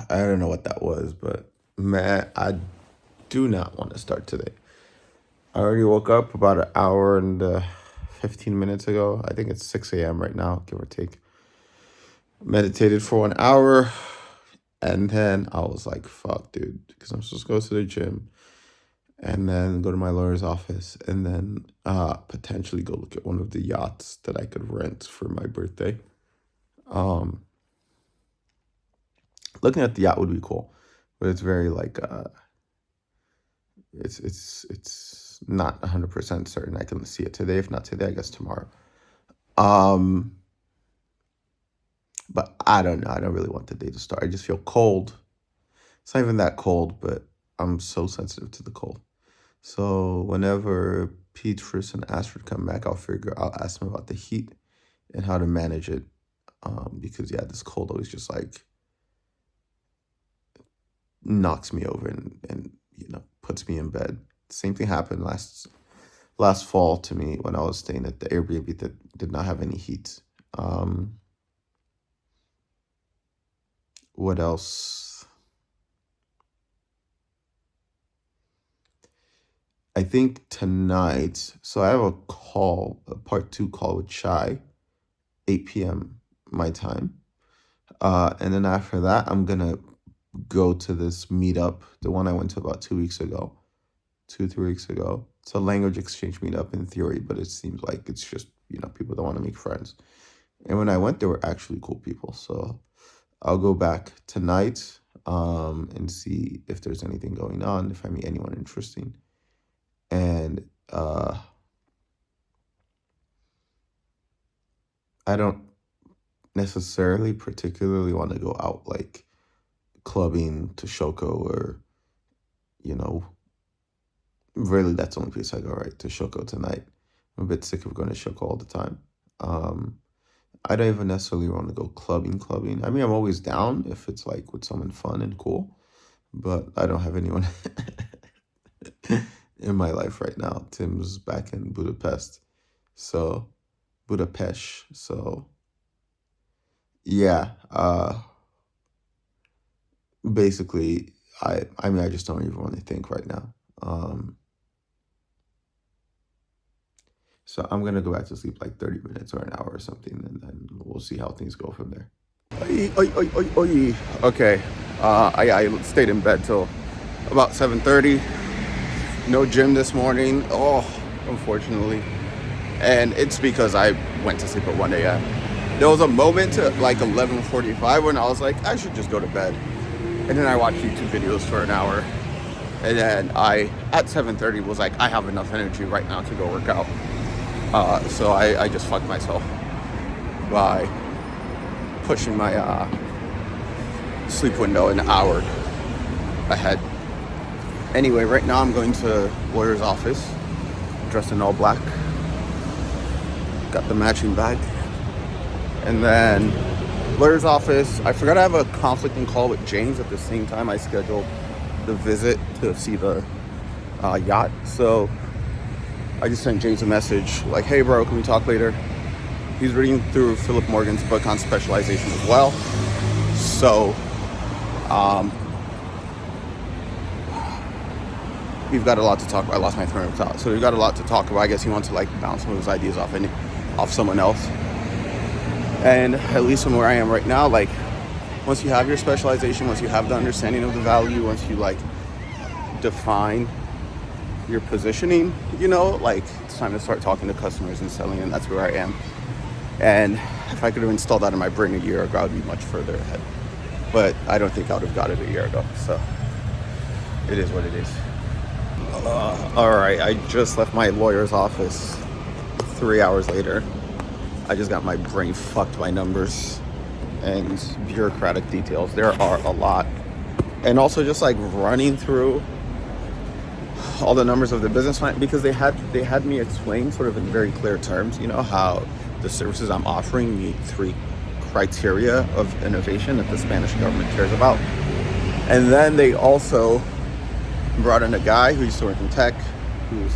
don't know what that was, but man, I do not want to start today. I already woke up about an hour and 15 minutes ago. I think it's 6 a.m. right now, give or take. Meditated for 1 hour, and then I was like, fuck, dude, because I'm supposed to go to the gym and then go to my lawyer's office and then potentially go look at one of the yachts that I could rent for my birthday. Um, Looking at the yacht would be cool, but it's very like it's not 100% certain I can see it today. If not today, I guess tomorrow. Um, but I don't know. I don't really want the day to start. I just feel cold. It's not even that cold, but I'm so sensitive to the cold. So whenever Petrus and Ashford come back, I'll ask them about the heat and how to manage it. Because yeah, this cold always just like knocks me over and puts me in bed. Same thing happened last fall to me when I was staying at the Airbnb that did not have any heat. What else? I think tonight, so I have a part two call with Chai, 8 p.m. my time. And then after that, I'm gonna go to this meetup, the one I went to about 2 weeks ago, 3 weeks ago. It's a language exchange meetup in theory, but it seems like it's just, people that want to make friends. And when I went, there were actually cool people. So I'll go back tonight and see if there's anything going on, if I meet anyone interesting. And I don't necessarily particularly want to go out like clubbing to Shoko or, really that's the only place I go, right? To Shoko tonight. I'm a bit sick of going to Shoko all the time. I don't even necessarily want to go clubbing. I mean, I'm always down if it's like with someone fun and cool, but I don't have anyone in my life right now. Tim's back in Budapest. So, yeah, basically, I mean, I just don't even want to think right now. So I'm gonna go back to sleep like 30 minutes or an hour or something, and then we'll see how things go from there. Oy, oy, oy, oy, oy. Okay, I stayed in bed till about 7:30. No gym this morning. Oh, unfortunately, and it's because I went to sleep at 1 a.m. There was a moment at like 11:45 when I was like, I should just go to bed, and then I watched YouTube videos for an hour, and then at 7:30 was like, I have enough energy right now to go work out. So I just fucked myself by pushing my sleep window an hour ahead. Anyway, right now I'm going to lawyer's office, dressed in all black. Got the matching bag. And then lawyer's office, I forgot I have a conflicting call with James at the same time I scheduled the visit to see the yacht. So I just sent James a message like, hey bro, can we talk later? He's reading through Philip Morgan's book on specialization as well. So we've got a lot to talk about. I lost my train of thought. So we've got a lot to talk about. I guess he wants to like bounce some of his ideas off someone else. And at least from where I am right now, like once you have your specialization, once you have the understanding of the value, once you like define your positioning, like it's time to start talking to customers and selling, and that's where I am. And if I could have installed that in my brain a year ago, I would be much further ahead. But I don't think I would have got it a year ago. So it is what it is. All right, I just left my lawyer's office 3 hours later. I just got my brain fucked by numbers and bureaucratic details. There are a lot. And also just like running through all the numbers of the business plan, because they had me explain sort of in very clear terms, how the services I'm offering meet 3 criteria of innovation that the Spanish government cares about. And then they also brought in a guy who used to work in tech, who's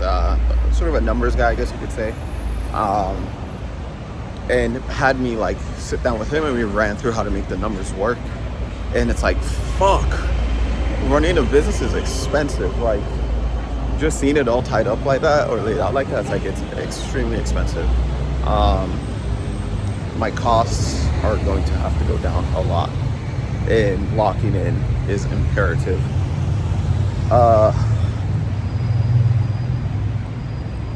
sort of a numbers guy, I guess you could say. um, and had me like sit down with him, and we ran through how to make the numbers work. And it's like, fuck, running a business is expensive. Like, just seeing it all tied up like that or laid out like that, it's extremely expensive. My costs are going to have to go down a lot, and locking in is imperative.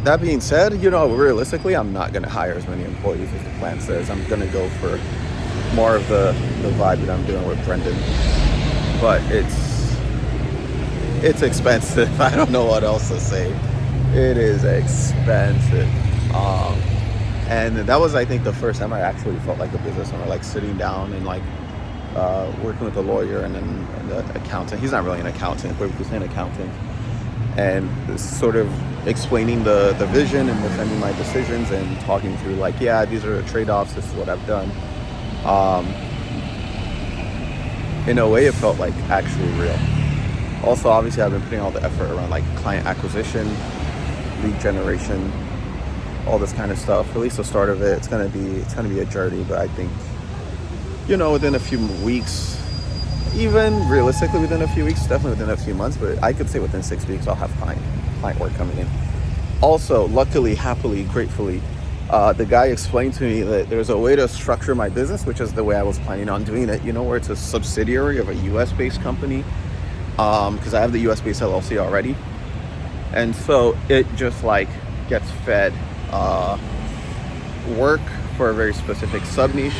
That being said, realistically, I'm not going to hire as many employees as the plan says. I'm going to go for more of the vibe that I'm doing with Brendan. But it's expensive. I don't know what else to say. It is expensive. And that was, I think, the first time I actually felt like a business owner, like sitting down and like working with a lawyer and then the accountant. He's not really an accountant, but he's an accountant. And sort of explaining the vision and defending my decisions and talking through like, yeah, these are the trade-offs. This is what I've done. In a way, it felt like actually real. Also, obviously, I've been putting all the effort around like client acquisition, lead generation, all this kind of stuff. At least the start of it, it's gonna be a journey. But I think, within a few weeks, even realistically within a few weeks, definitely within a few months, but I could say within 6 weeks, I'll have client work coming in. Also, luckily, happily, gratefully, the guy explained to me that there's a way to structure my business, which is the way I was planning on doing it, where it's a subsidiary of a US-based company, because I have the US-based LLC already. And so it just like gets fed work for a very specific sub-niche.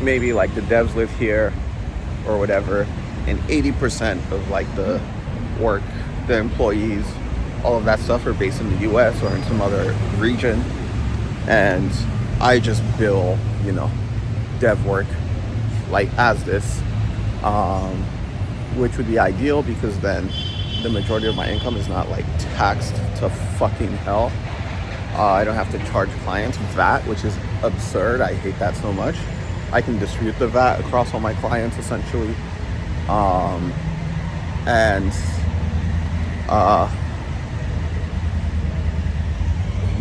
Maybe like the devs live here or whatever, and 80% of like the work, the employees, all of that stuff are based in the US or in some other region. And I just bill, dev work like as this, which would be ideal because then the majority of my income is not like taxed to fucking hell. I don't have to charge clients VAT, which is absurd. I hate that so much. I can distribute the VAT across all my clients essentially.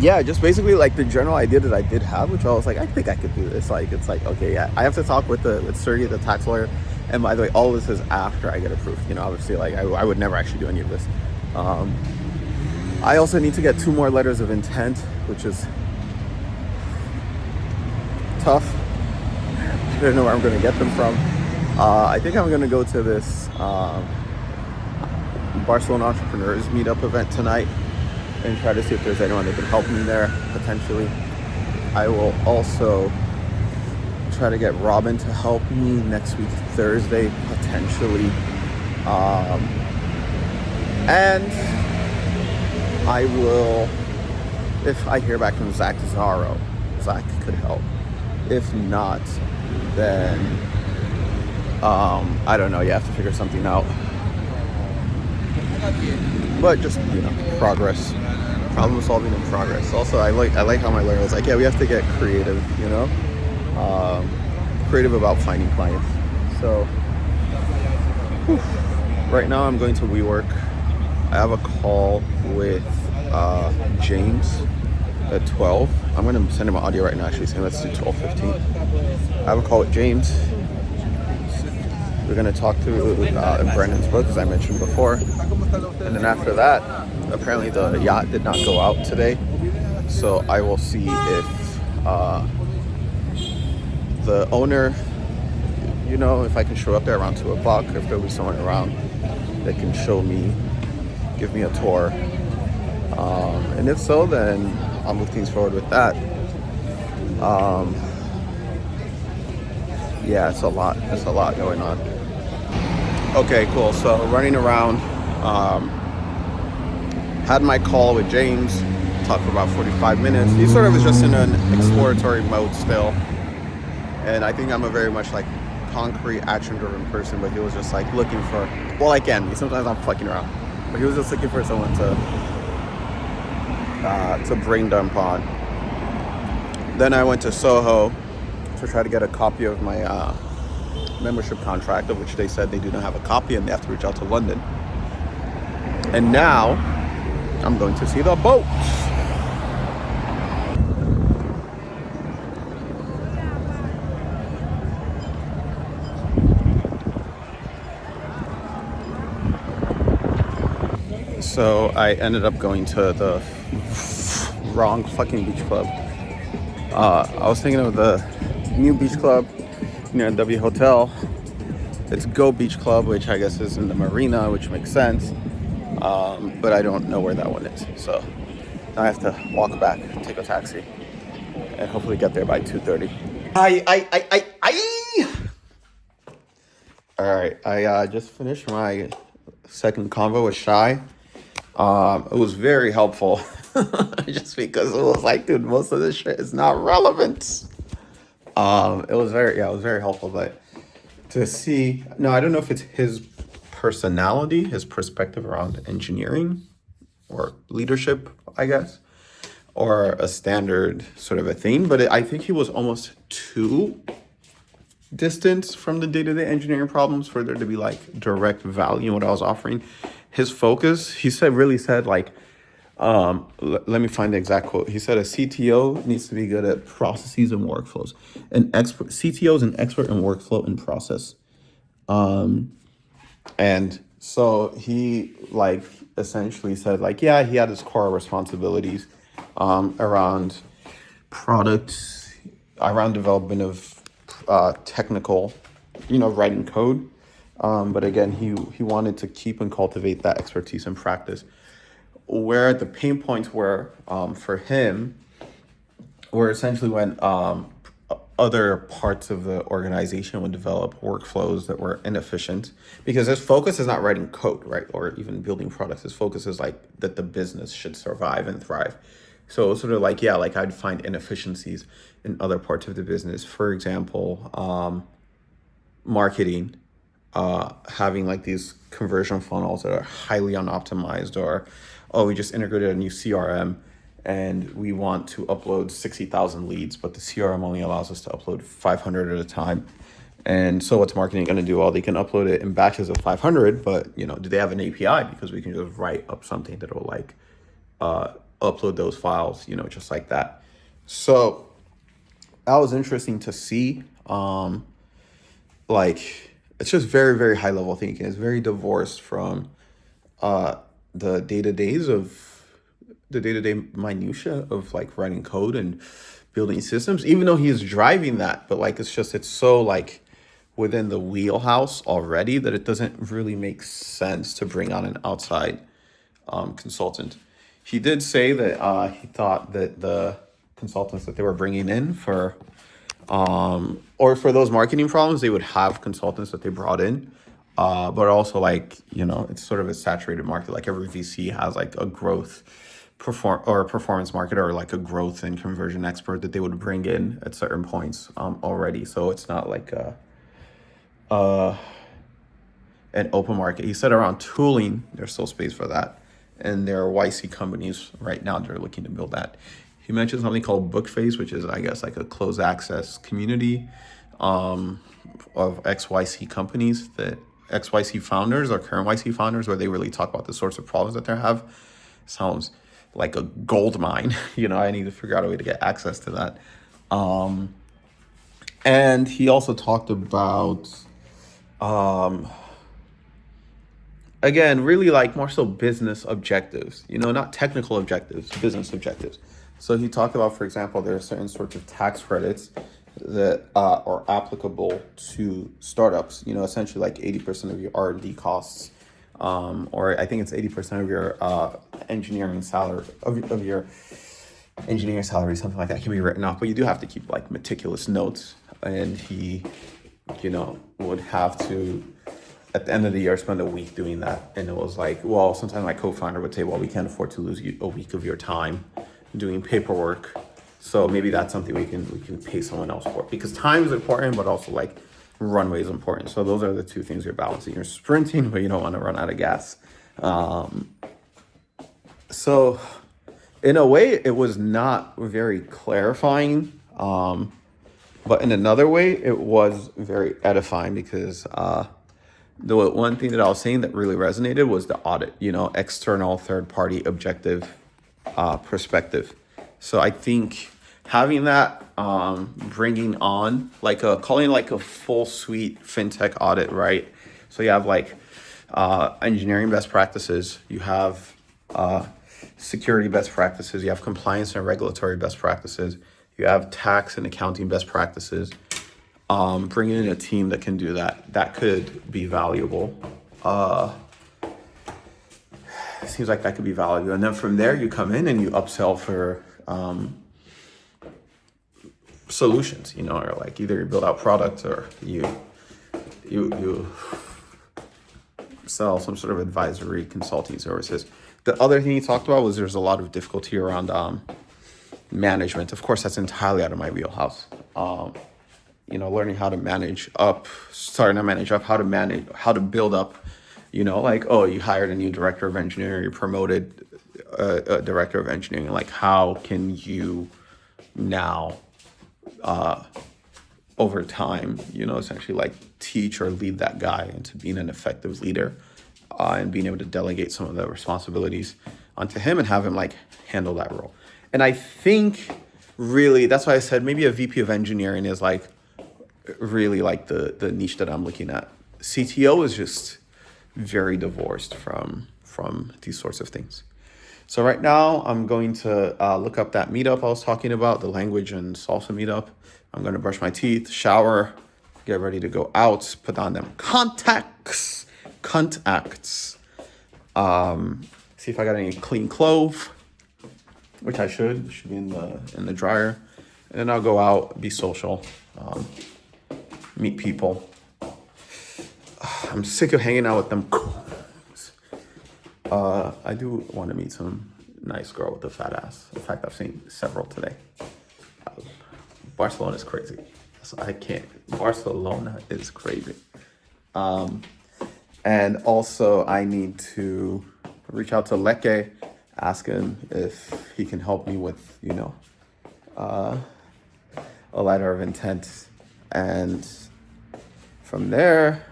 Yeah, just basically like the general idea that I did have, which I was like, I think I could do this. Like, it's like, okay, yeah, I have to talk with Sergey, the tax lawyer. And by the way, all this is after I get approved. Obviously, like I would never actually do any of this. I also need to get 2 more letters of intent, which is tough. I don't know where I'm going to get them from. I think I'm going to go to this Barcelona Entrepreneurs Meetup event tonight and try to see if there's anyone that can help me there, potentially. I will also try to get Robin to help me next week, Thursday, potentially. And I will, if I hear back from Zach Zaro, Zach could help. If not, then I don't know, you have to figure something out. But just, progress. Problem solving in progress. Also, I like how my lawyer was like, yeah, we have to get creative, creative about finding clients. So right now I'm going to WeWork. I have a call with James at 12. I'm going to send him an audio right now, actually saying let's do 12:15. I have a call with James. We're going to talk through Brendan's book, as I mentioned before. And then after that, apparently the yacht did not go out today. So I will see if the owner, if I can show up there around 2 o'clock, if there'll be someone around that can show me, give me a tour. And if so, then I'll move things forward with that. Yeah, it's a lot. There's a lot going on. Okay, cool. So running around, had my call with James, talked for about 45 minutes. He sort of was just in an exploratory mode still. And I think I'm a very much like concrete, action-driven person, but he was just like looking for, well, I can be. Sometimes I'm fucking around. But he was just looking for someone to brain dump on. Then I went to Soho to try to get a copy of my membership contract, of which they said they do not have a copy and they have to reach out to London. And now I'm going to see the boat. So I ended up going to the wrong fucking beach club. I was thinking of the new beach club near W Hotel. It's Go Beach Club, which I guess is in the marina, which makes sense. But I don't know where that one is. So now I have to walk back, take a taxi, and hopefully get there by 2:30. All right, I just finished my second convo with Shy. It was very helpful, just because it was like, dude, most of this shit is not relevant. It was very helpful, but to see, no, I don't know if it's his personality, his perspective around engineering or leadership, I guess, or a standard sort of a thing, but I think he was almost too distant from the day-to-day engineering problems for there to be like direct value in what I was offering. His focus, he really said like, let me find the exact quote. He said a CTO needs to be good at processes and workflows. CTO is an expert in workflow and process. And so he like essentially said like, yeah, he had his core responsibilities around products, around development of technical, writing code. But again, he wanted to keep and cultivate that expertise and practice. Where the pain points were for him were essentially when other parts of the organization would develop workflows that were inefficient, because his focus is not writing code, right, or even building products. His focus is like that the business should survive and thrive. So it was sort of like, yeah, like I'd find inefficiencies in other parts of the business. For example, marketing, having like these conversion funnels that are highly unoptimized, or, oh, we just integrated a new CRM and we want to upload 60,000 leads, but the CRM only allows us to upload 500 at a time. And so what's marketing going to do? Well, they can upload it in batches of 500, but, do they have an API? Because we can just write up something that will like upload those files, just like that. So that was interesting to see. Like, it's just very, very high level thinking. It's very divorced from the day-to-day minutia of like writing code and building systems, even though he's driving that. But like, it's so like within the wheelhouse already that it doesn't really make sense to bring on an outside consultant. He did say that he thought that the consultants that they were bringing in for or for those marketing problems, they would have consultants that they brought in. But also like, it's sort of a saturated market. Like every VC has like a growth performance marketer, or like a growth and conversion expert that they would bring in at certain points already. So it's not like an open market. He said around tooling, there's still space for that. And there are YC companies right now that are looking to build that. He mentioned something called Bookface, which is, I guess, like a closed access community of XYC companies, that XYC founders or current YC founders, where they really talk about the sorts of problems that they have. Sounds like a gold mine. I need to figure out a way to get access to that. And he also talked about, again, really like more so business objectives, not technical objectives, business objectives. So he talked about, for example, there are certain sorts of tax credits that are applicable to startups, essentially like 80% of your R&D costs, or I think it's 80% of your engineering salary, of your engineering salary, something like that can be written off, but you do have to keep like meticulous notes. And he, would have to, at the end of the year, spend a week doing that. And it was like, well, sometimes my co-founder would say, well, we can't afford to lose a week of your time doing paperwork. So maybe that's something we can pay someone else for, because time is important, but also like runway is important. So those are the two things you're balancing. You're sprinting, but you don't want to run out of gas. So in a way, it was not very clarifying. But in another way, it was very edifying, because the one thing that I was saying that really resonated was the audit, external third-party objective perspective. So I think having that, bringing on calling it like a full suite fintech audit, right? So you have like engineering best practices, you have security best practices, you have compliance and regulatory best practices, you have tax and accounting best practices. Bringing in a team that can do that could be valuable. Seems like that could be valuable. And then from there, you come in and you upsell for solutions, or like either you build out products or you sell some sort of advisory consulting services. The other thing he talked about was there's a lot of difficulty around management. Of course, that's entirely out of my wheelhouse. Learning how to how to build up, like, oh, you hired a new director of engineering, you promoted a director of engineering. Like, how can you now, over time, essentially like teach or lead that guy into being an effective leader, and being able to delegate some of the responsibilities onto him and have him like handle that role. And I think really, that's why I said maybe a VP of engineering is like really like the niche that I'm looking at. CTO is just very divorced from these sorts of things. So right now I'm going to look up that meetup I was talking about, the language and salsa meetup. I'm going to brush my teeth, shower, get ready to go out, put on them contacts. See if I got any clean clothes, which I should be in the dryer. And then I'll go out, be social, meet people. I'm sick of hanging out with them. I do want to meet some nice girl with a fat ass. In fact, I've seen several today. Barcelona is crazy. I can't. Barcelona is crazy. And also I need to reach out to Leke, ask him if he can help me with, a letter of intent. And from there,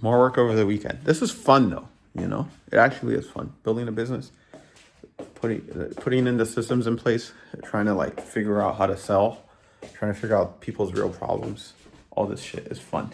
more work over the weekend. This is fun though, it actually is fun. Building a business, putting in the systems in place, trying to like figure out how to sell, trying to figure out people's real problems. All this shit is fun.